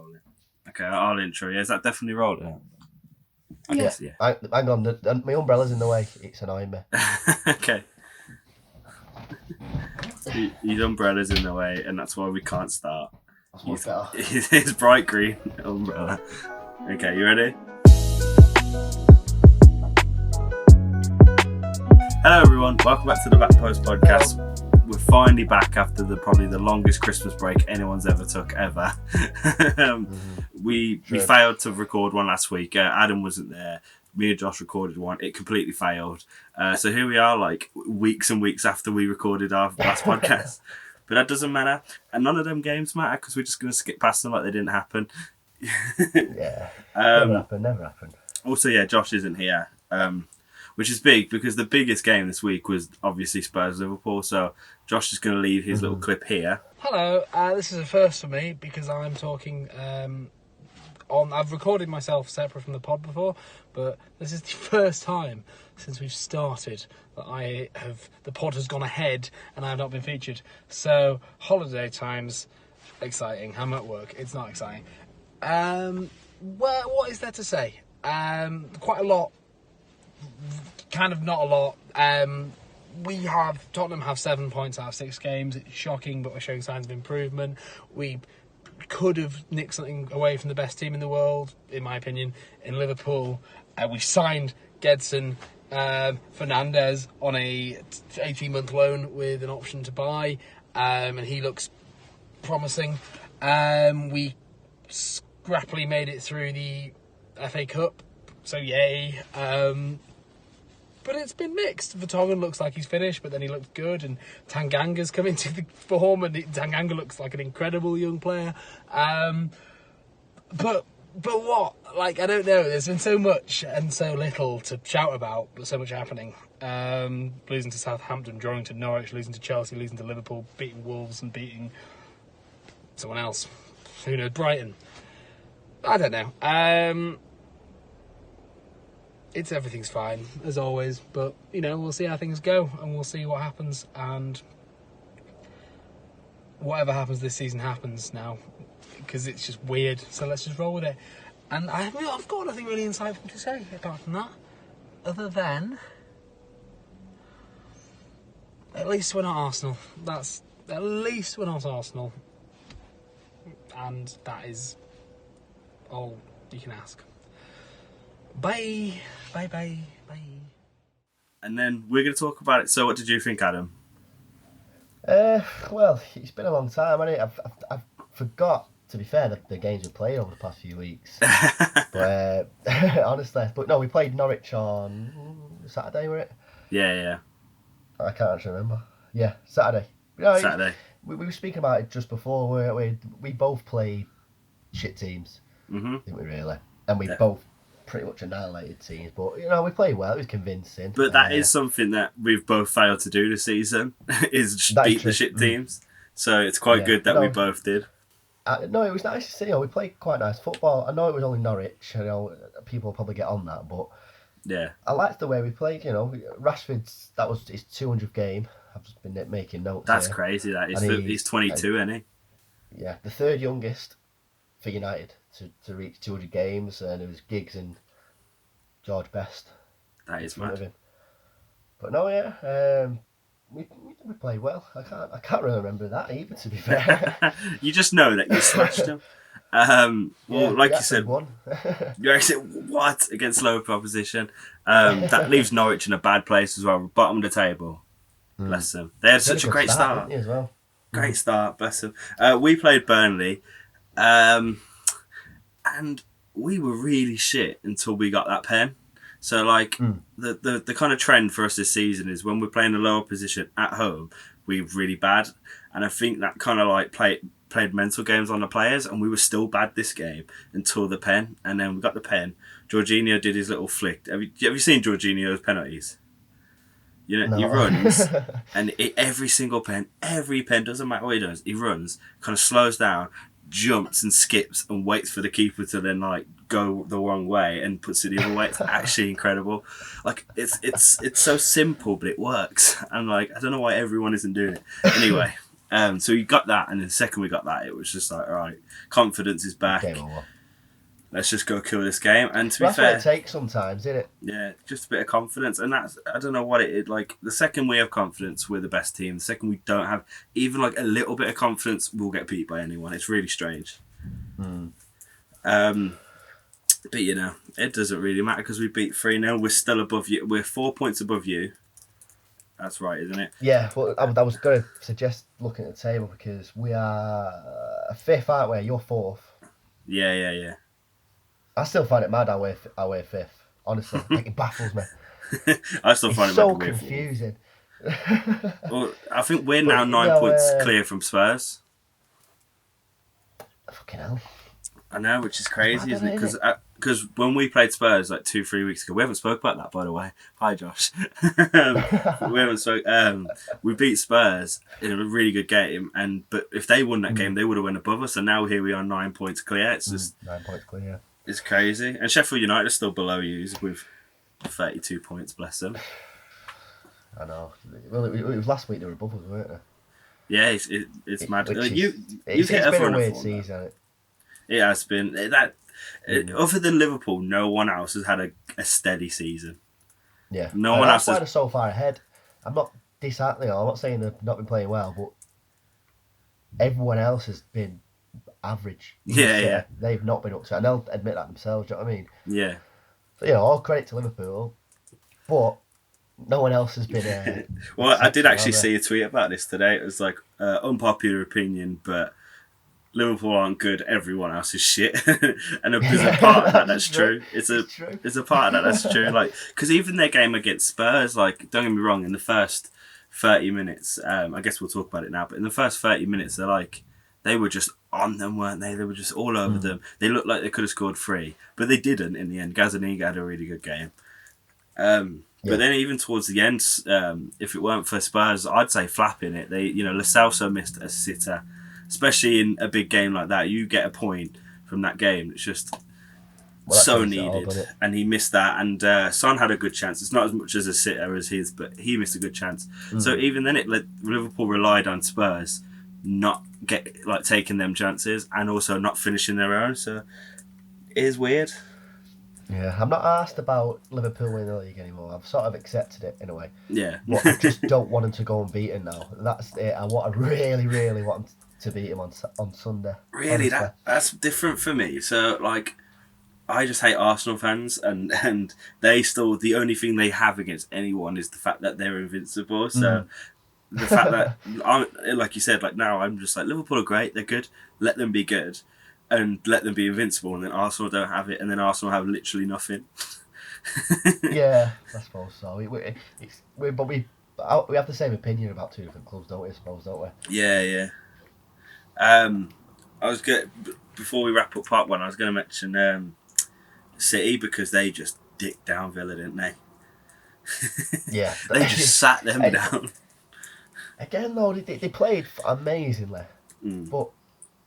rolling. Okay, I'll intro. Yeah, is that definitely rolling? I guess, yeah. Hang on, my umbrella's in the way. It's annoying me. Okay. His umbrella's in the way, and that's why we can't start. That's much better. His bright green umbrella. Okay, you ready? Hello everyone, welcome back to the Back Post podcast. We're finally back after probably the longest Christmas break anyone's ever took ever. We failed to record one last week. Adam wasn't there. Me and Josh recorded one. It completely failed. So here we are, like weeks and weeks after we recorded our last podcast. But that doesn't matter. And none of them games matter because we're just going to skip past them like they didn't happen. Never happened. Also, Josh isn't here. Which is big because the biggest game this week was obviously Spurs Liverpool. So Josh is going to leave his little clip here. Hello, this is a first for me because I'm talking I've recorded myself separate from the pod before, but this is the first time since we've started that the pod has gone ahead and I have not been featured. So holiday times, exciting. I'm at work. It's not exciting. Well, what is there to say? Quite a lot. Kind of not a lot. Tottenham have 7 points out of 6 games. It's shocking, but we're showing signs of improvement. We could have nicked something away from the best team in the world, in my opinion, in Liverpool. We signed Gedson Fernandez on a 18-month loan with an option to buy, and he looks promising. We scrappily made it through the FA Cup, so yay. But it's been mixed. Vertonghen looks like he's finished, but then he looks good, and Tanganga's come into the form, and Tanganga looks like an incredible young player. But what? Like, I don't know. There's been so much and so little to shout about, but so much happening. Losing to Southampton, drawing to Norwich, losing to Chelsea, losing to Liverpool, beating Wolves and beating someone else. Who knows? Brighton. I don't know. Everything's fine, as always, but, we'll see how things go, and we'll see what happens, and whatever happens this season happens now, because it's just weird, so let's just roll with it. And I've got nothing really insightful to say apart from that, other than, at least we're not Arsenal. At least we're not Arsenal, and that is all you can ask. Bye. And then we're going to talk about it. So what did you think, Adam? Well, it's been a long time, hasn't it? I've forgot, to be fair, the games we played over the past few weeks. But honestly, but no, we played Norwich on Saturday, were it? Yeah. I can't actually remember. Yeah, Saturday. Saturday. We were speaking about it just before, weren't we? We both played shit teams, didn't we, really? And we both pretty much annihilated teams, but we played well. It was convincing. But that is something that we've both failed to do this season: is beat the shit teams. So it's quite good that we both did. No, it was nice to see. We played quite nice football. I know it was only Norwich. People will probably get on that, but I liked the way we played. Rashford's, that was his 200th game. I've just been making notes. That's here. crazy. That is. He's 22, isn't he? Yeah, the third youngest for United to reach 200 games, and it was Giggs and George Best. That is mad. But no, we played well. I can't really remember that either, to be fair. You just know that you smashed them. Like you said, you actually said what against lower opposition. That leaves Norwich in a bad place as well, bottom of the table. Bless them. They had such a great start. As well. Great start, bless them. We played Burnley. And we were really shit until we got that pen. So, the kind of trend for us this season is when we're playing a lower position at home, we're really bad. And I think that kind of played mental games on the players, and we were still bad this game until the pen. And then we got the pen. Jorginho did his little flick. Have you seen Jorginho's penalties? No. He runs, and every pen, doesn't matter what he does, he runs, kind of slows down, jumps and skips and waits for the keeper to then go the wrong way and puts it the other way. It's actually incredible. It's so simple, but it works. And I don't know why everyone isn't doing it. Anyway, So we got that, and then the second we got that, it was just like, all right, confidence is back. Game over. Let's just go kill this game. And to be that's fair, what it takes sometimes, isn't it? Yeah, just a bit of confidence, and that's, I don't know what it is. Like, the second we have confidence, we're the best team. The second we don't have even like a little bit of confidence, we'll get beat by anyone. It's really strange. But you know, it doesn't really matter because we beat 3-0. We're still above you. We're 4 points above you. That's right, isn't it? Yeah, well, I was going to suggest looking at the table because we are 5th, aren't we? You're 4th. Yeah. I still find it mad our way 5th. Honestly, it baffles me. I still find it so mad. Confusing. Well, I think we're now 9 points clear from Spurs. Fucking hell. I know, which is crazy, isn't it? Because when we played Spurs like 2-3 weeks ago, we haven't spoke about that, by the way. Hi, Josh. We haven't spoke. We beat Spurs in a really good game, but if they won that game, they would have went above us. And now here we are, 9 points clear. It's just 9 points clear. Yeah. It's crazy. And Sheffield United are still below you with 32 points. Bless them. I know. Well, it was last week they were above us, weren't they? Yeah, it's mad. It's been a weird season. It has been other than Liverpool, no one else has had a steady season. Yeah, no one else. That's why they're so far ahead. I'm not disheartening. I'm not saying they've not been playing well, but everyone else has been average. Yeah. They've not been up to it, and they'll admit that themselves. Do you know what I mean? Yeah. So all credit to Liverpool, but no one else has been. Well, I did actually see a tweet about this today. It was like unpopular opinion, but Liverpool aren't good. Everyone else is shit, and there's a part of that that's true. It's a part of that that's true. Like, because even their game against Spurs, like, don't get me wrong, in the first 30 minutes, I guess we'll talk about it now, but in the first 30 minutes, they were just on them, weren't they? They were just all over them. They looked like they could have scored 3, but they didn't in the end. Gazaniga had a really good game. But then even towards the end, if it weren't for Spurs, I'd say flapping it. Lo Celso missed a sitter. Especially in a big game like that, you get a point from that game. It's just so needed. And he missed that. And Son had a good chance. It's not as much as a sitter as his, but he missed a good chance. So even then, Liverpool relied on Spurs not taking them chances and also not finishing their own. So it is weird. Yeah, I'm not asked about Liverpool winning the league anymore. I've sort of accepted it in a way. Yeah. But I just don't want them to go unbeaten now. That's it. I really, really want them to beat him on Sunday. Really, that's different for me. So, I just hate Arsenal fans, and they still, the only thing they have against anyone is the fact that they're invincible. So, the fact that, like you said, now I'm just like, Liverpool are great, they're good, let them be good, and let them be invincible, and then Arsenal don't have it, and then Arsenal have literally nothing. Yeah, I suppose so. We have the same opinion about two different clubs, don't we? I suppose, don't we? Yeah. I was good before we wrap up part 1. I was going to mention City because they just dicked down Villa, didn't they? Yeah, they just sat them down. Again, though, they played amazingly, but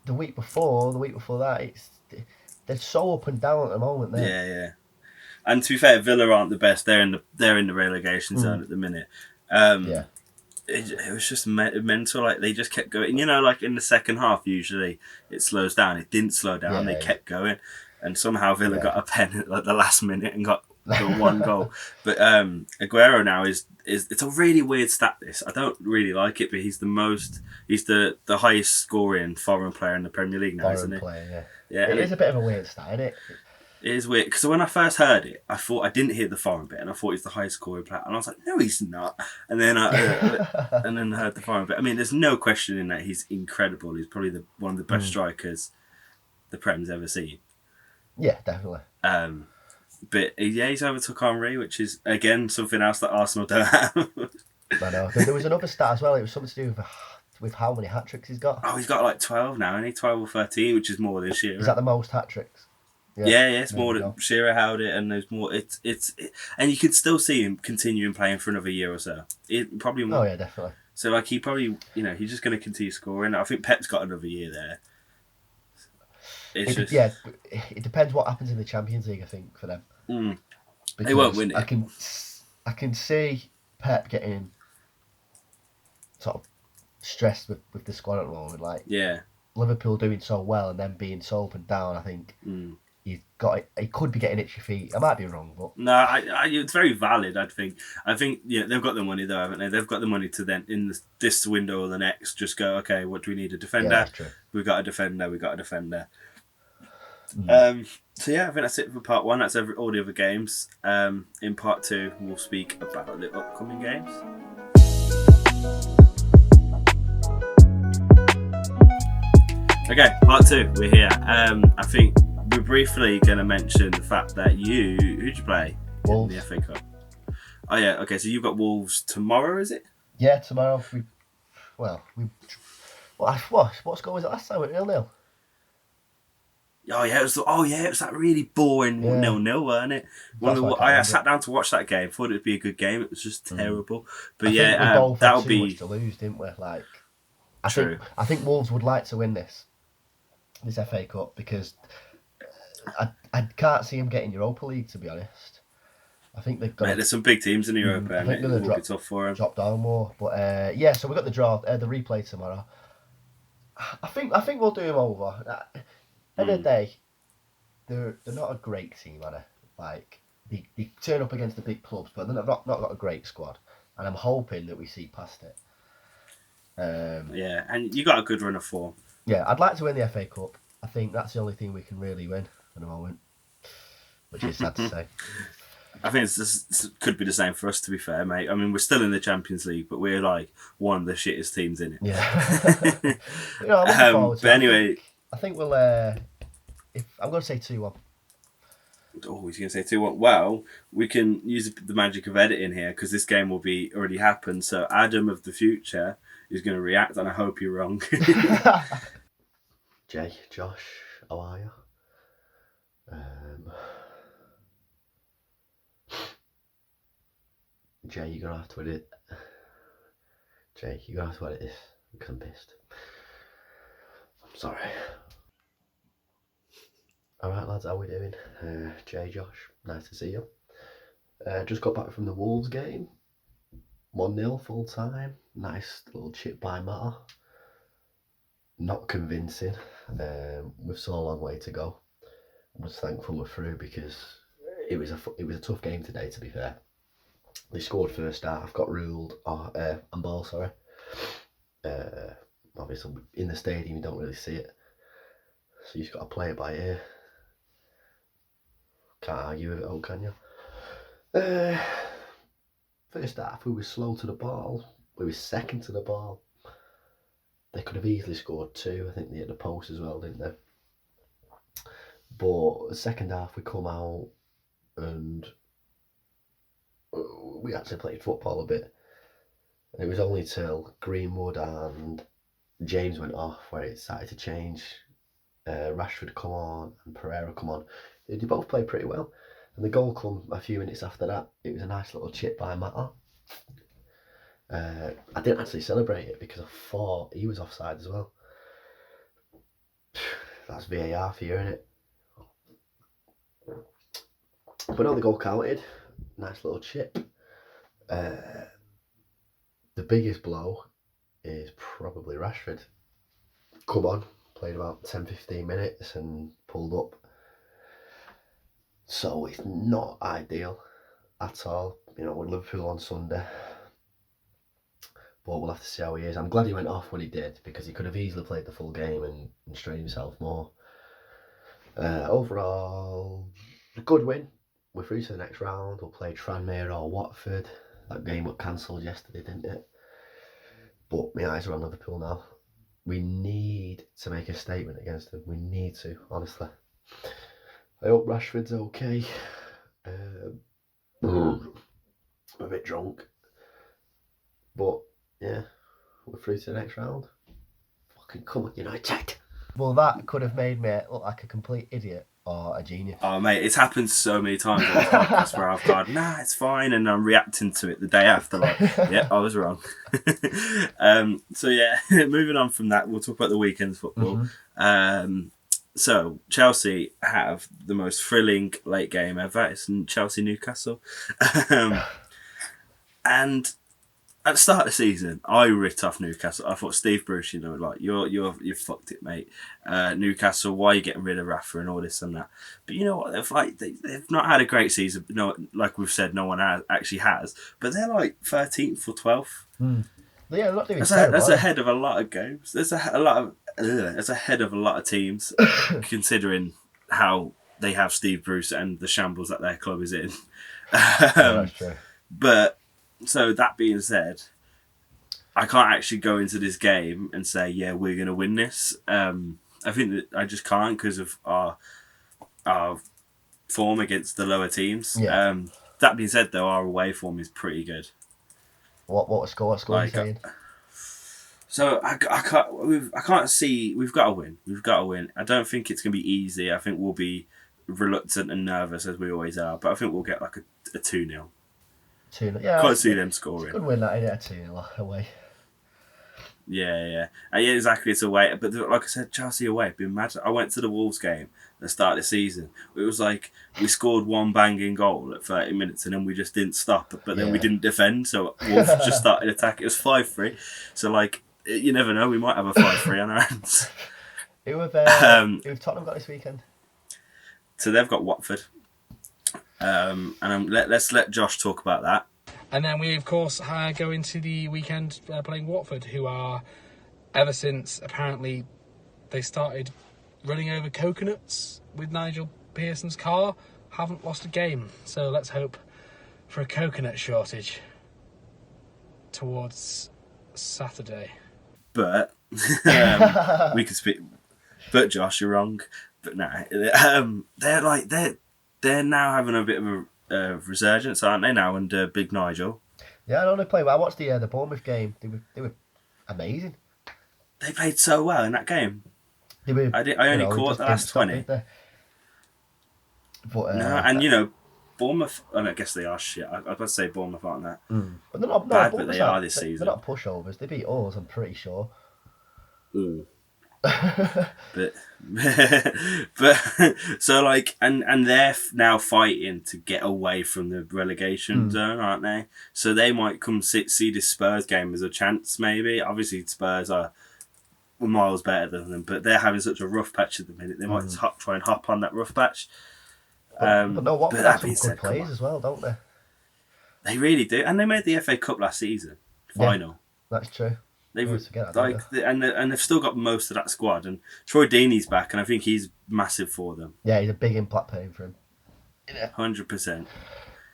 the week before that, they're so up and down at the moment. Yeah. And to be fair, Villa aren't the best. They're in the relegation zone at the minute. Yeah. It was just mental. They just kept going. In the second half, usually it slows down. It didn't slow down. They kept going, and somehow Villa got a pen at the last minute and got the 1 goal. But Aguero now is it's a really weird stat. This I don't really like it, but he's the highest scoring foreign player in the Premier League now, isn't he? Yeah. It is a bit of a weird stat, isn't it? It is weird because when I first heard it, I didn't hear the foreign bit, and I thought he's the highest scoring player, and I was like, no, he's not. And then I heard the foreign bit. I mean, there's no question in that he's incredible. He's probably one of the best strikers the Prem's ever seen. Yeah, definitely. But he's overtook Henry, which is again something else that Arsenal don't have. I know. There was another stat as well. It was something to do with how many hat tricks he's got. Oh, he's got 12 now, isn't he? 12 or 13, which is more than Shearer. Is that the most hat tricks? Yeah, it's more than Shearer held it, and there's more. And you could still see him continuing playing for another year or so. It probably more. Oh yeah, definitely. So he probably, he's just going to continue scoring. I think Pep's got another year there. It depends what happens in the Champions League. I think for them, they won't win it. I can see Pep getting sort of stressed with the squad at the moment. Like, Liverpool doing so well and then being so up and down. I think he could be getting itchy feet. I might be wrong, but no, it's very valid. I think they've got the money though, haven't they? They've got the money to then in this window or the next just go, okay, what do we need? A defender. Yeah, that's true. We've got a defender. So yeah, I think that's it for part 1. That's all the other games. In part 2, we'll speak about the upcoming games. Okay, part 2, we're here. I think we're briefly going to mention the fact that who'd you play Wolves. In the FA Cup? Oh yeah, okay, so you've got Wolves tomorrow, is it? Yeah, tomorrow. What score was it last time? 0-0. Oh yeah, it was that really boring 0-0, wasn't it? I sat down to watch that game, thought it'd be a good game. It was just terrible. But we both had too much to lose, didn't we? Like, I think Wolves would like to win this FA Cup because I can't see him getting Europa League, to be honest. I think they've got. There's some big teams in Europe, and it will be tough for them. Drop down more, but so we got the replay tomorrow. I think we'll do him over. End of the day, they're not a great team, are they? Like, they turn up against the big clubs, but they've not got a great squad, and I'm hoping that we see past it. And you got a good run of form. Yeah, I'd like to win the FA Cup. I think that's the only thing we can really win at the moment, which is sad to say. I think this could be the same for us, to be fair, mate. I mean, we're still in the Champions League, but we're like one of the shittest teams in it. Yeah. I'm looking forward to but anyway... I think we'll. I'm going to say 2-1. Oh, he's going to say 2-1. Well, we can use the magic of editing here because this game will be already happened. So Adam of the future is going to react, and I hope you're wrong. Jay, Josh, how are you? Jay, you're going to have to edit. Jay, you're going to have to edit this because I'm pissed. I'm sorry. Alright lads, how we doing? Jay, Josh, nice to see you. Just got back from the Wolves game. 1-0 full time. Nice little chip by Matter. Not convincing. We've still a long way to go. I'm just thankful we're through because it was a tough game today, to be fair. They scored first half, got ruled on ball, sorry. Obviously in the stadium you don't really see it. So you've got to play it by ear. Can't argue with it, can you? First half, we were slow to the ball. We were second to the ball. They could have easily scored 2. I think they hit the post as well, didn't they? But the second half, we come out and we actually played football a bit. And it was only till Greenwood and James went off where it started to change. Rashford come on and Pereira come on. They both played pretty well. And the goal come a few minutes after that. It was a nice little chip by Matter. I didn't actually celebrate it because I thought he was offside as well. That's VAR for you, isn't it? But no, the goal counted. Nice little chip. The biggest blow is probably Rashford. Come on. Played about 10-15 minutes and pulled up. So it's not ideal at all. With Liverpool on Sunday. But we'll have to see how he is. I'm glad he went off when he did because he could have easily played the full game and strained himself more. Overall, a good win. We're through to the next round. We'll play Tranmere or Watford. That game got cancelled yesterday, didn't it? But my eyes are on Liverpool now. We need to make a statement against them. We need to, honestly. I hope Rashford's okay. I'm a bit drunk. But, yeah, we're through to the next round. Fucking come on, United. Well, that could have made me look like a complete idiot or a genius. Oh, mate, it's happened so many times on this podcast where I've gone, nah, it's fine, and I'm reacting to it the day after, like, yeah, I was wrong. So, yeah, moving on from that, we'll talk about the weekend's football. Mm-hmm. So, Chelsea have the most thrilling late game ever. It's Chelsea-Newcastle. And at the start of the season, I ripped off Newcastle. I thought, Steve Bruce, you fucked it, mate. Newcastle, why are you getting rid of Rafa and all this and that? But you know what? They've not had a great season. No, like we've said, no one actually has. But they're like 13th or 12th. Yeah, they're not doing That's ahead of a lot of games. That's ahead of a lot of teams, considering how they have Steve Bruce and the shambles that their club is in. That's true. But so that being said, I can't actually go into this game and say, yeah, we're going to win this. I think that I just can't because of our form against the lower teams. Yeah. That being said, though, our away form is pretty good. What score are you saying? So I can't see. We've got to win. We've got to win. I don't think it's going to be easy. I think we'll be reluctant and nervous as we always are. But I think we'll get like a 2-0. 2-0. Yeah. Can't see them scoring. Good win that, innit? 2-0 away. Yeah, exactly. It's away, but like I said, Chelsea away. It'd be mad. I went to the Wolves game at the start of the season. It was like we scored one banging goal at 30 minutes, and then we just didn't stop. But then we didn't defend, so Wolves just started attacking. It was 5-3. So like, you never know. We might have a 5-3 on our hands. Who have Tottenham got this weekend? So they've got Watford, and let's let Josh talk about that. And then we, of course, go into the weekend playing Watford, who are, ever since apparently they started running over coconuts with Nigel Pearson's car, haven't lost a game. So let's hope for a coconut shortage towards Saturday. But we could speak. But Josh, you're wrong. But nah, they're now having a bit of a resurgence, aren't they now under Big Nigel? Yeah, I know they play well. I watched the Bournemouth game. They were amazing. They played so well in that game. I only caught the last 20. But, Bournemouth. I guess they are shit. I was about to say Bournemouth aren't that. But they're not bad, but they are this season. They're not pushovers. They beat us, I'm pretty sure. but so like and they're now fighting to get away from the relegation zone, aren't they? So they might come see this Spurs game as a chance, maybe. Obviously Spurs are miles better than them, but they're having such a rough patch at the minute. They might try and hop on that rough patch. But Watford have some good players as well, don't they? They really do, and they made the FA Cup last season final. Yeah, that's true. And they've still got most of that squad, and Troy Deeney's back, and I think he's massive for them. Yeah, he's a big impact player for him. 100%.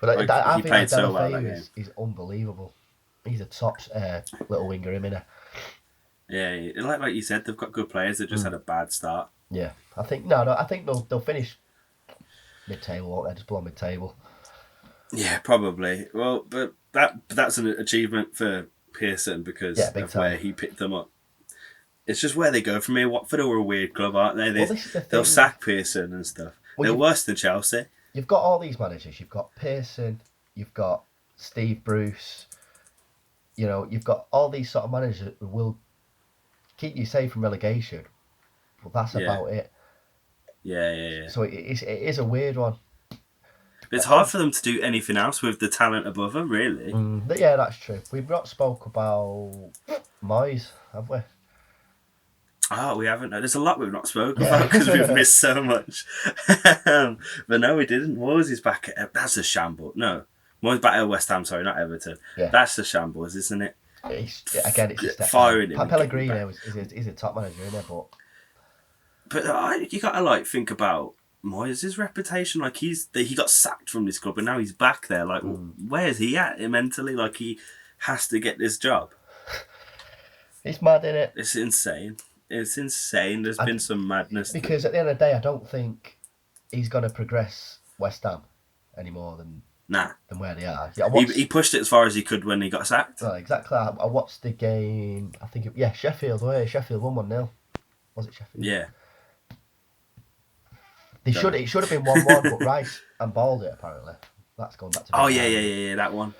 But I think played so well that game. He's unbelievable. He's a top little winger, isn't he? Yeah, like you said, they've got good players that just had a bad start. Yeah, I think they'll finish mid-table, won't they? Just below mid-table. Yeah, probably. Well, but that's an achievement for Pearson because of where he picked them up. It's just where they go from here. Watford are a weird club, aren't they? They'll sack Pearson and stuff. They're worse than Chelsea. You've got all these managers. You've got Pearson. You've got Steve Bruce. You've got all these sort of managers that will keep you safe from relegation. But that's about it. Yeah. So it is a weird one. It's hard for them to do anything else with the talent above them, really. Yeah, that's true. We've not spoke about Moyes, have we? Oh, we haven't. There's a lot we've not spoken about because we've missed so much. But no, we didn't. Moyes is back at... That's a shambles. No. Moyes back at West Ham, sorry, not Everton. Yeah. That's the shambles, isn't it? It's a step firing him. Pellegrini is a top manager, isn't he? But you got to think about Moyes' reputation. Like he got sacked from this club and now he's back there. Like where's he at mentally? Like he has to get this job. It's mad, isn't it? It's insane. There's been some madness. Because at the end of the day, I don't think he's going to progress West Ham any more than where they are. Yeah, he pushed it as far as he could when he got sacked. Well, exactly. I watched the game. I think Sheffield. Sheffield won 1-0. Was it Sheffield? Yeah. It should have been 1-1, but Rice and balled it apparently. That's going back to. Oh yeah. That one,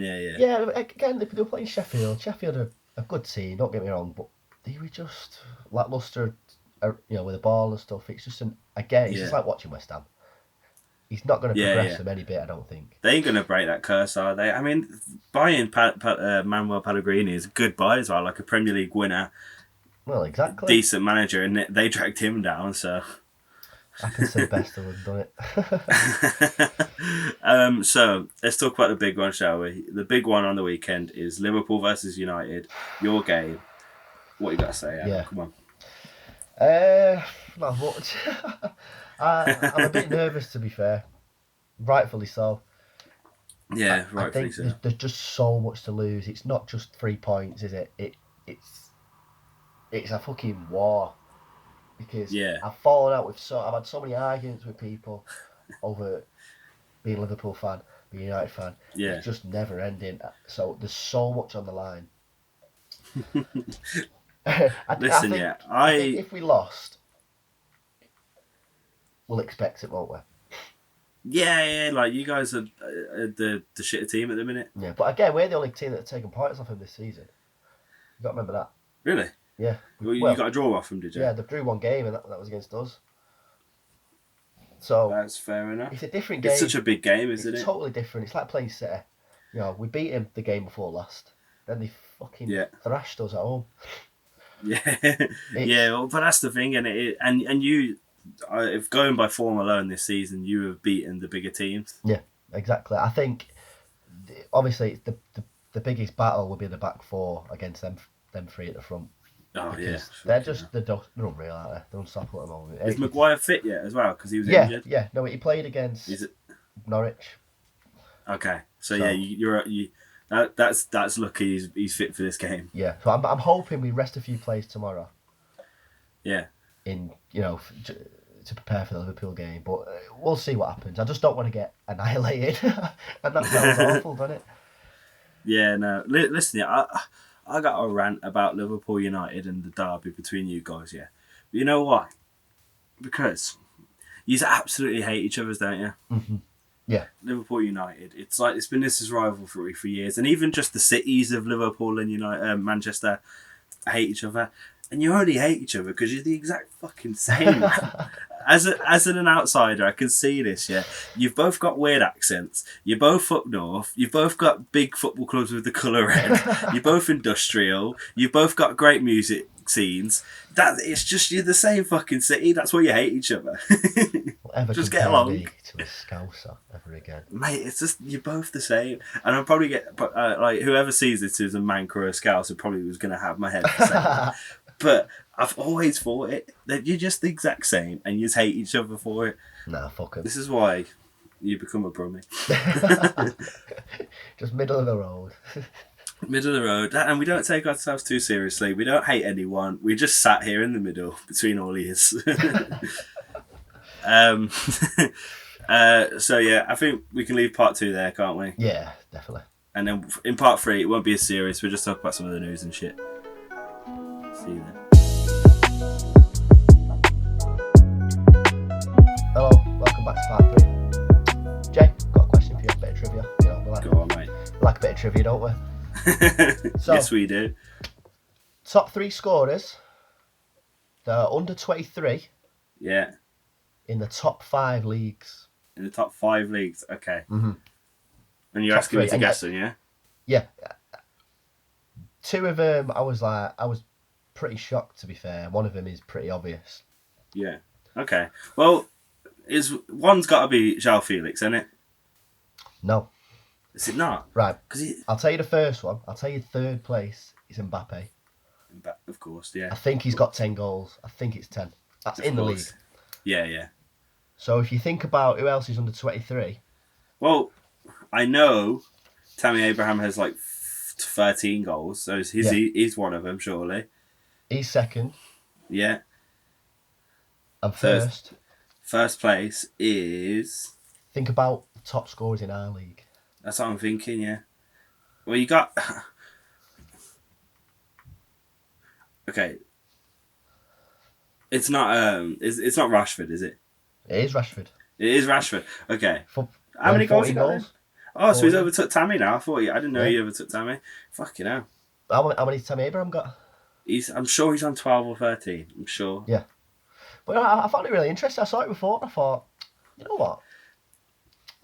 yeah. Yeah, again they were playing Sheffield. Sheffield are a good team. Don't get me wrong, but they were just lacklustre. With the ball and stuff. It's just it's just like watching West Ham. He's not going to progress them any bit, I don't think. They ain't going to break that curse, are they? I mean, buying Manuel Pellegrini is a good buy as well, like a Premier League winner. Well, exactly. Decent manager, and they dragged him down, so... Happens to the best of them, doesn't it? So, let's talk about the big one, shall we? The big one on the weekend is Liverpool versus United. Your game. What you got to say, Adam? Yeah. Come on. Not much. I'm a bit nervous, to be fair. Rightfully so. Yeah, rightfully I think so. there's just so much to lose. It's not just 3 points, is it? It's a fucking war. Because I've fallen out I've had so many arguments with people over being a Liverpool fan, being a United fan. Yeah. It's just never ending. So there's so much on the line. I think if we lost, we'll expect it, won't we? Yeah, like you guys are the shitter team at the minute. Yeah, but again, we're the only team that have taken points off him this season. You got to remember that. Really? Yeah. Well, you got a draw off him, did you? Yeah, they drew 1 game, and that was against us. So that's fair enough. It's a different game. It's such a big game, isn't it? It's totally different. It's like playing City. You know, we beat him the game before last. Then they fucking thrashed us at home. Yeah, well, but that's the thing, and you, if going by form alone this season, you have beaten the bigger teams. Yeah, exactly. I think obviously the biggest battle will be the back 4 against them 3 at the front. Oh yeah, they're unreal, aren't they? They're unstoppable at the moment. Is Maguire fit yet as well? Because he was injured. Yeah. No, he played against Norwich. Okay, so you that's lucky. He's fit for this game. Yeah, so I'm hoping we rest a few players tomorrow. Yeah. To prepare for the Liverpool game, but we'll see what happens. I just don't want to get annihilated, and that sounds awful, doesn't it? Yeah, no. Listen, I got a rant about Liverpool United and the derby between you guys, yeah. But you know why? Because you absolutely hate each other, don't you? Mm-hmm. Yeah. Liverpool United. It's like it's been this rivalry for years, and even just the cities of Liverpool and Manchester hate each other, and you only hate each other because you're the exact fucking same. As an outsider, I can see this. Yeah, you've both got weird accents. You're both up north. You've both got big football clubs with the colour red. You're both industrial. You've both got great music scenes. It's just you're the same fucking city. That's why you hate each other. Just get along. Me to a Scouser ever again, mate. It's just you're both the same, and I'll probably get like whoever sees this as a Manc or a Scouser probably was going to have my head the same. But I've always thought that you're just the exact same, and you just hate each other for it. Nah, fuck it. This is why you become a Brummie. Just middle of the road. Middle of the road, and we don't take ourselves too seriously. We don't hate anyone. We just sat here in the middle between all ears. So yeah, I think we can leave part 2 there, can't we? Yeah, definitely. And then in part 3, it won't be as serious. We'll just talk about some of the news and shit. See you then. Hello, welcome back to part 3. Jay, got a question for you, a bit of trivia. Go on, mate. We like a bit of trivia, don't we? Yes, we do. Top 3 scorers that are under 23. Yeah. In the top 5 leagues. In the top 5 leagues, okay. Mm-hmm. And you're asking me to guess them, yeah? Yeah. 2 of them, I was pretty shocked, to be fair. One of them is pretty obvious. Yeah. Okay. Well, one's got to be João Felix, isn't it? No. Is it not? Right. I'll tell you the first one. I'll tell you 3rd place is Mbappe. Of course, yeah. I think he's got 10 goals. I think it's 10. That's in the league. Yeah. So if you think about who else is under 23... Well, I know Tammy Abraham has like 13 goals, so he's one of them, surely. He's 2nd. Yeah. And first. First place is... Think about the top scorers in our league. That's what I'm thinking, yeah. Well, you got... Okay. It's not Rashford, is it? It is Rashford. It is Rashford. Okay. How many goals he got? Goals? Oh, so he's overtook Tammy now. I didn't know he overtook Tammy. Fucking hell. How many Tammy Abraham got? I'm sure he's on 12 or 13. I'm sure. Yeah. But I found it really interesting. I saw it before and I thought, you know what?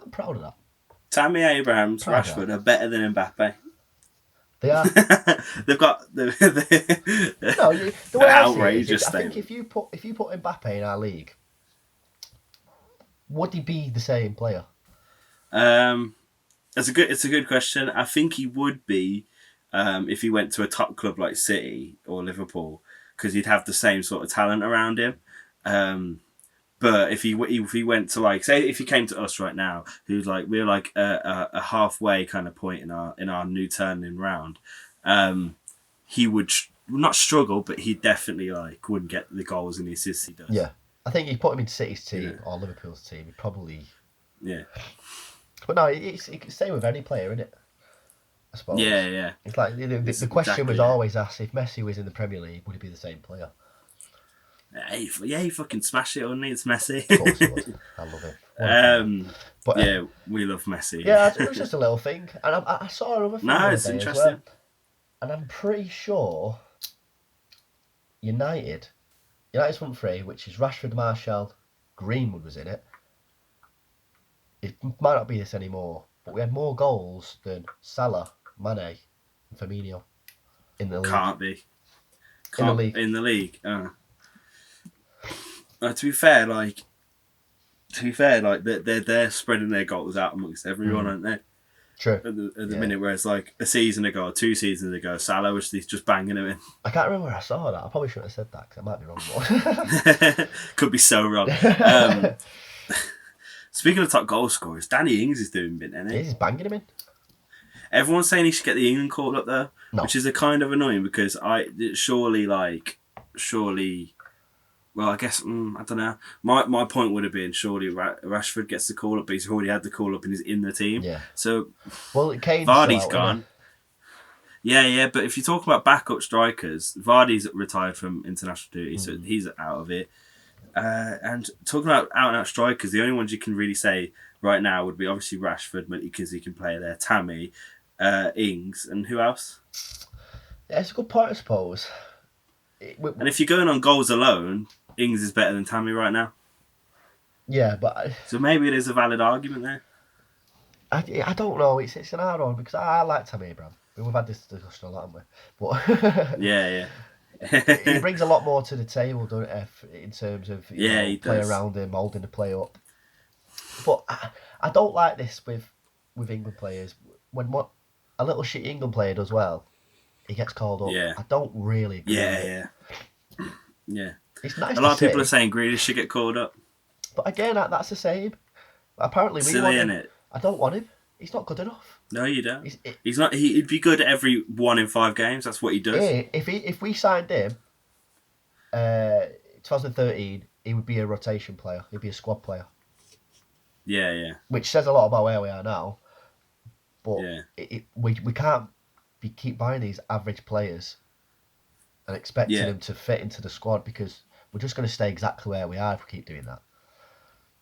I'm proud of that. Tammy Abrahams, Rashford are better than Mbappe. They are. They've got no. The way I see it is, I think if you put Mbappe in our league, would he be the same player? It's a good question. I think he would be if he went to a top club like City or Liverpool, because he'd have the same sort of talent around him. But if he went to, like, say if he came to us right now, who's like, we're like a halfway kind of point in our new turning round, he would not struggle, but he definitely like wouldn't get the goals and the assists he does. Yeah, I think you put him in City's team or Liverpool's team, he'd probably. Yeah. But no, it can stay with any player, isn't it? I suppose. Yeah. It's like the question was always asked: if Messi was in the Premier League, would he be the same player? Yeah, he fucking smashed it, wouldn't he? It's Messi. Of course he would. I love him. But yeah, we love Messi. Yeah, it was just a little thing, and I saw another thing. No, it's interesting. And I'm pretty sure United's front three, which is Rashford, Martial, Greenwood was in it. It might not be this anymore, but we had more goals than Salah, Mane, and Firmino in the league. Can't be. In the league. To be fair, they're spreading their goals out amongst everyone, aren't they? True. At the minute, whereas like a season ago or 2 seasons ago, Salah was just banging them in. I can't remember where I saw that. I probably shouldn't have said that because I might be wrong. Could be so wrong. Speaking of top goal scorers, Danny Ings is doing a bit, isn't he? He's banging him in. Everyone's saying he should get the England call up though, which is a kind of annoying because surely. Well, I guess I don't know. My point would have been surely Rashford gets the call up, but he's already had the call up and he's in the team. Yeah. So, Kane's Vardy's gone. Yeah. But if you talk about backup strikers, Vardy's retired from international duty, so he's out of it. And talking about out-and-out strikers, the only ones you can really say right now would be obviously Rashford, because he can play there. Tammy, Ings, and who else? Yeah, it's a good point, I suppose. And if you're going on goals alone, Ings is better than Tammy right now. Yeah, but so maybe it is a valid argument there. I don't know. It's an hard one because I like Tammy Abraham. We've had this discussion a lot, haven't we? But yeah. He brings a lot more to the table, doesn't he? In terms of he play does. Around him, holding the play up. But I don't like this with England players. When a little shitty England player does well, he gets called up. Yeah. I don't really agree. Yeah. It's nice. A lot of people are saying Grealish should get called up. But again, that's the same. Apparently, we want him. I don't want him. He's not good enough. No, you don't. He's not. He'd be good every 1 in 5 games. That's what he does. If we signed him, 2013, he would be a rotation player. He'd be a squad player. Yeah. Which says a lot about where we are now. But we can't keep buying these average players and expecting them to fit into the squad because we're just going to stay exactly where we are if we keep doing that.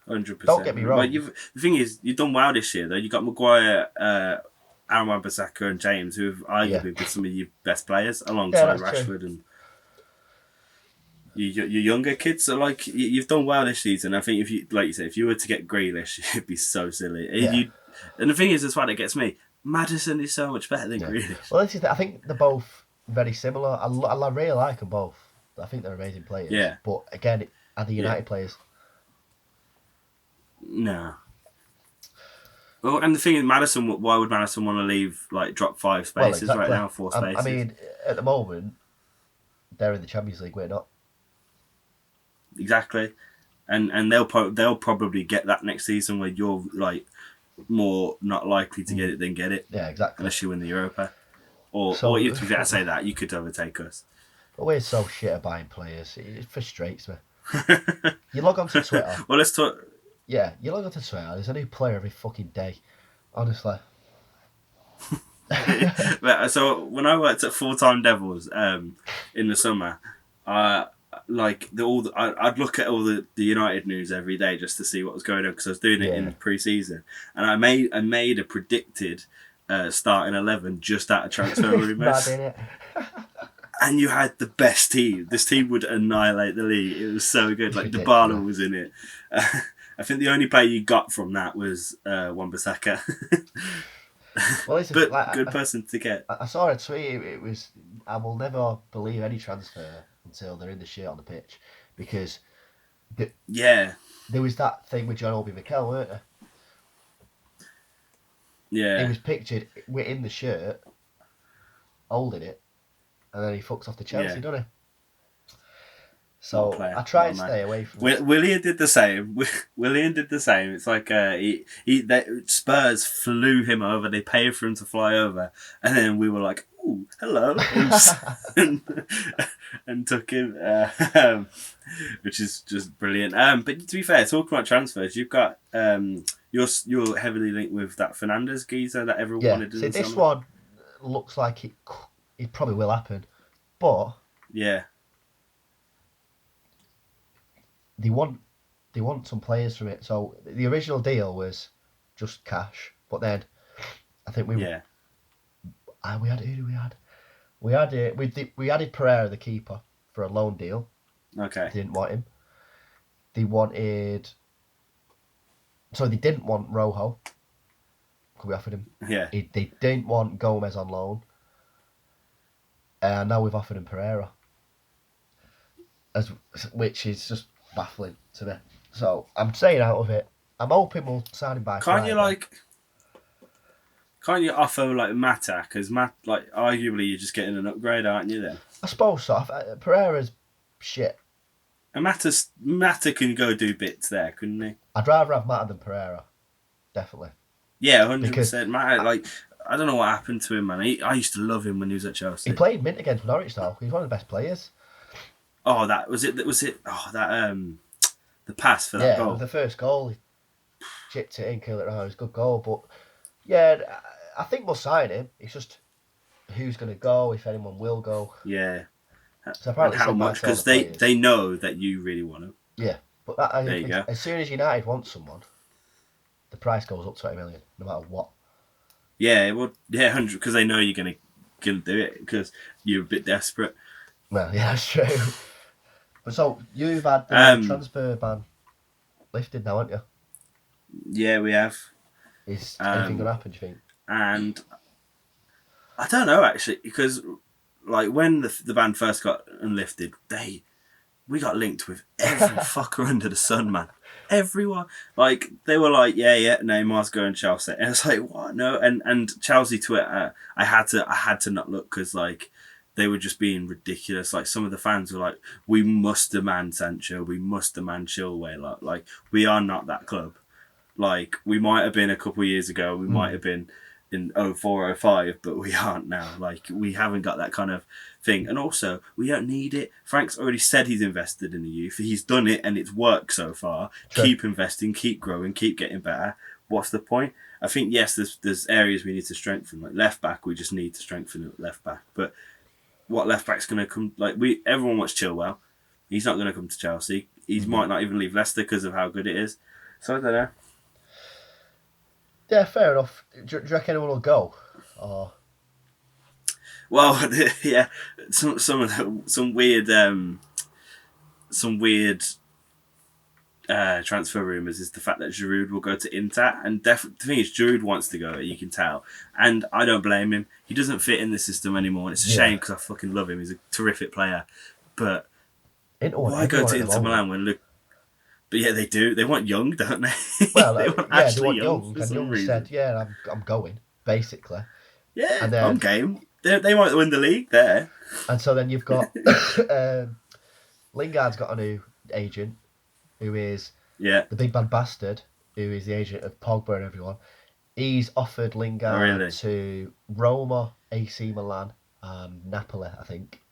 100%. Don't get me wrong. Well, the thing is, you've done well this year, though. You got Maguire, Aaron Wan-Bissaka and James, who have arguably been some of your best players, alongside Rashford and your younger kids. So, like, you've done well this season. I think if you were to get Grealish, it'd be so silly. Yeah. And the thing is, that's why it gets me. Maddison is so much better than Grealish. Well, I think they're both very similar. I really like them both. I think they're amazing players. Yeah. But again, are the United players? No. Well, and the thing is, why would Maddison want to leave, drop 5 spaces right now, 4 spaces? I mean, at the moment, they're in the Champions League, we're not. Exactly. And they'll probably get that next season where you're, more not likely to get it than get it. Yeah, exactly. Unless you win the Europa. Or you have to say that, you could overtake us. But we're so shit at buying players. It frustrates me. You log on to Twitter. Well, let's talk... Yeah, you log on to Twitter, there's a new player every fucking day. Honestly. So, when I worked at Full-Time Devils in the summer, I'd look at all the United news every day just to see what was going on because I was doing it in pre-season. And I made a predicted starting 11 just out of transfer rumours. And you had the best team. This team would annihilate the league. It was so good. Dybala was in it. I think the only player you got from that was Wan-Bissaka. Well, it's but good person to get. I saw a tweet. It was, I will never believe any transfer until they're in the shirt on the pitch, because there was that thing with John Obi Mikel, weren't there? Yeah. He was pictured in the shirt, holding it, and then he fucks off to Chelsea, doesn't he? So I try and stay away from it. Willian did the same. Willian did the same. It's like Spurs flew him over. They paid for him to fly over, and then we were like, "Ooh, hello," and took him, which is just brilliant. But to be fair, talking about transfers, you've got you're heavily linked with that Fernandes geezer that everyone wanted to do. This one looks like it probably will happen, but They want some players from it. So the original deal was just cash, but then I think we had who do we had? We added Pereira, the keeper, for a loan deal. Okay. They didn't want him. They didn't want Rojo. We offered him. Yeah. They didn't want Gomez on loan. And now we've offered him Pereira, which is just baffling to me. So I'm staying out of it. I'm hoping we'll sign him by Friday. Can't you offer like Mata? Because arguably you're just getting an upgrade, aren't you? Then I suppose so. Pereira's shit. And Mata can go do bits there, couldn't he? I'd rather have Mata than Pereira, definitely. Yeah, 100%. Mata, I don't know what happened to him, man. I used to love him when he was at Chelsea. He played mint against Norwich though. He's one of the best players. Oh, that was it. Oh, that the pass for that goal. Yeah, the first goal, he chipped it in, killed it around. It was a good goal, but yeah, I think we'll sign him. It's just who's going to go, if anyone will go. Yeah. So and how much? Because they know that you really want him. Yeah, but there you go. As soon as United want someone, the price goes up 20 million, no matter what. Yeah, well, 100, because they know you're gonna do it because you're a bit desperate. Well, yeah, that's true. But so you've had the transfer ban lifted now, haven't you? Yeah, we have. Is anything gonna happen, do you think? And I don't know actually, because like when the ban first got unlifted, we got linked with every fucker under the sun, man. Everyone, like they were like, yeah, Neymar's going Chelsea, and it's like, what? No, and Chelsea Twitter, I had to not look because like they were just being ridiculous. Like some of the fans were like, we must demand Sancho, we must demand Chilwell. Like we are not that club. Like we might have been a couple of years ago, we might have been in 04, 05, but we aren't now. Like we haven't got that kind of thing, and also we don't need it. Frank's already said he's invested in the youth. He's done it, and it's worked so far. Sure. Keep investing, keep growing, keep getting better. What's the point? I think yes, there's areas we need to strengthen. Like left back, we just need to strengthen left back. But what left back's going to come? Like everyone wants Chilwell. He's not going to come to Chelsea. He might not even leave Leicester because of how good it is. So I don't know. Yeah, fair enough. Do you reckon anyone will go? Or... Well, yeah, some weird transfer rumours is the fact that Giroud will go to Inter, and the thing is, Giroud wants to go. You can tell, and I don't blame him. He doesn't fit in the system anymore, and it's a shame because I fucking love him. He's a terrific player, but why go to Inter Milan when look? But yeah, they do. They want young, don't they? Well, they want young. And Young said, "Yeah, I'm going." Basically, yeah, and then, I'm game. They might win the league there. And so then you've got Lingard's got a new agent, who is the big bad bastard, who is the agent of Pogba and everyone. He's offered Lingard to Roma, AC Milan, and Napoli, I think.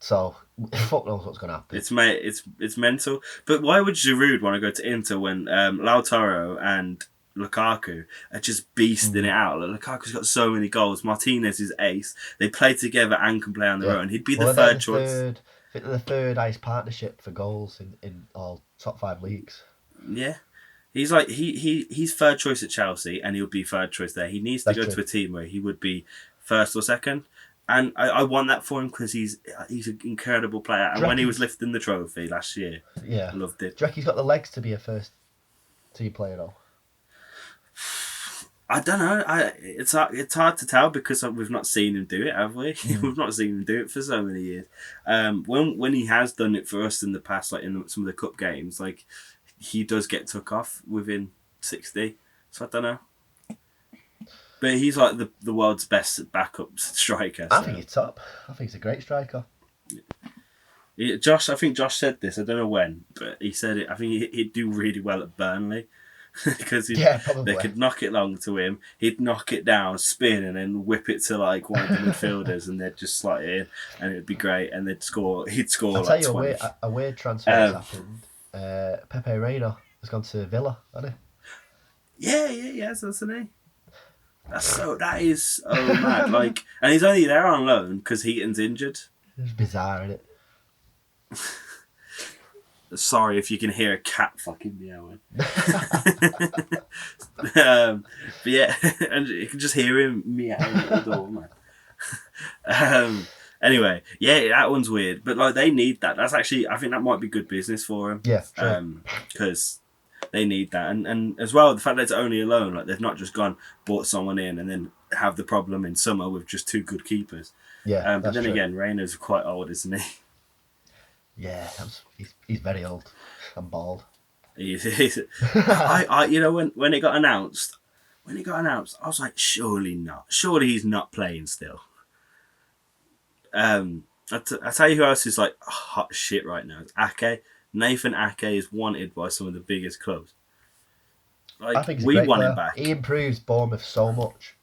So fuck knows what's going to happen. It's mental. But why would Giroud want to go to Inter when Lautaro and Lukaku are just beasting it out? Like, Lukaku's got so many goals. Martinez is ace. They play together and can play on their own. He'd be the third choice. I think they're the third highest partnership for goals in all top 5 leagues. Yeah. He's like he's third choice at Chelsea, and he'll be third choice there. He needs to go to a team where he would be first or second. And I want that for him because he's an incredible player. And when he was lifting the trophy last year, yeah, loved it. Do you reckon he's got the legs to be a first team player though? I don't know. It's hard to tell because we've not seen him do it, have we? We've not seen him do it for so many years. When he has done it for us in the past, like in some of the cup games, like he does get took off within 60. So I don't know. But he's like the world's best backup striker. So. I think he's top. I think he's a great striker. I think Josh said this. I don't know when, but he said it. I think he'd do really well at Burnley. Because they could knock it long to him, he'd knock it down, spin, and then whip it to like one of the midfielders, and they'd just slot it in, and it'd be great, and he'd score I'll like tell 20. you a weird transfer has happened. Pepe Reina has gone to Villa, hasn't he? Yeah, hasn't he? That is so mad. Like, and he's only there on loan because Heaton's injured. It's bizarre, isn't it? Sorry if you can hear a cat fucking meowing. But yeah, and you can just hear him meowing at the door, man. Anyway, yeah, that one's weird, but like they need that. That's actually, I think that might be good business for him. Yeah, sure. Because they need that, and as well the fact that it's only a loan, like they've not just bought someone in and then have the problem in summer with just two good keepers. Yeah, but then again, Reina's quite old, isn't he? Yeah, he's very old and bald. He's I you know when it got announced, I was like, surely not. Surely he's not playing still. I tell you who else is like hot shit right now. It's Ake. Nathan Ake is wanted by some of the biggest clubs. Like, I think he's we a great want player. him back. He improves Bournemouth so much.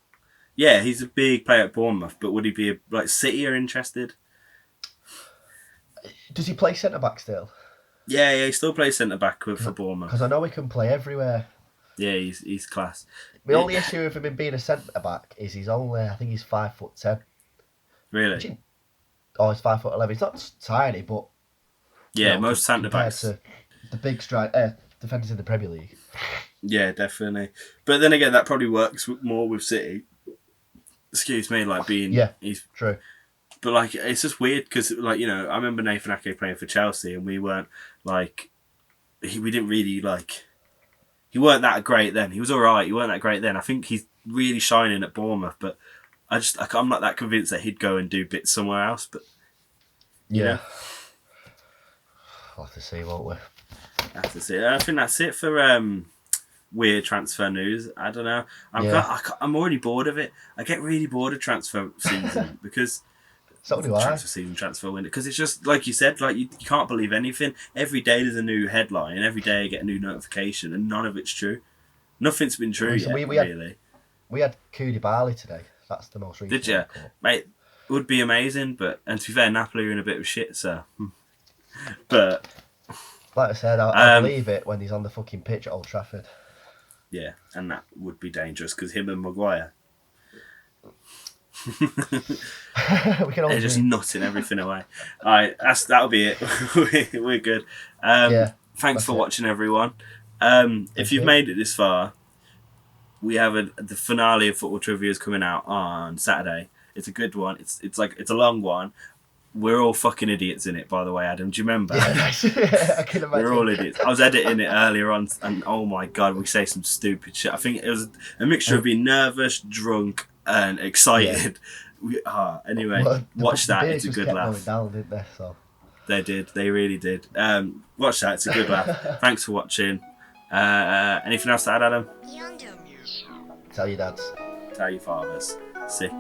Yeah, he's a big player at Bournemouth, but would he be like City are interested? Does he play centre back still? Yeah, he still plays centre back for Bournemouth. Because I know he can play everywhere. Yeah, he's class. The only issue with him being a centre back is he's only, I think he's 5'10". Really? He's 5'11". He's not tiny, but yeah, most centre backs. To the big defenders in the Premier League. Yeah, definitely. But then again, that probably works more with City. Excuse me, like being he's true. But like, it's just weird because, like, you know, I remember Nathan Ake playing for Chelsea, and we weren't like, we didn't really like. He weren't that great then. He was all right. He weren't that great then. I think he's really shining at Bournemouth, but I'm not that convinced that he'd go and do bits somewhere else. But yeah, we'll have to see, won't we? Have to see. I think that's it for weird transfer news. I don't know. I'm already bored of it. I get really bored of transfer season because. So do I. Transfer season, transfer window, because it's just like you said, like you can't believe anything. Every day there's a new headline, and every day I get a new notification, and none of it's true. Nothing's been true yet, really. We had Koulibaly today. That's the most recent. Did you, mate? It would be amazing, and to be fair, Napoli are in a bit of shit, so. But like I said, I believe it when he's on the fucking pitch at Old Trafford. Yeah, and that would be dangerous because him and Maguire. They're just nutting everything away. Alright, that'll be it. We're good. Thanks for watching, everyone. If you've made it this far, we have the finale of Football Trivia is coming out on Saturday. It's a good one. It's a long one. We're all fucking idiots in it, by the way, Adam. Do you remember? Yeah, I can imagine. We're all idiots. I was editing it earlier on, and oh my god, we say some stupid shit. I think it was a mixture of being nervous, drunk, and excited. Anyway, watch that. It's a good laugh. Down, didn't they? So. They did. They really did. Watch that. It's a good laugh. Thanks for watching. Anything else to add, Adam? Tell your dads. Tell your fathers. Sick.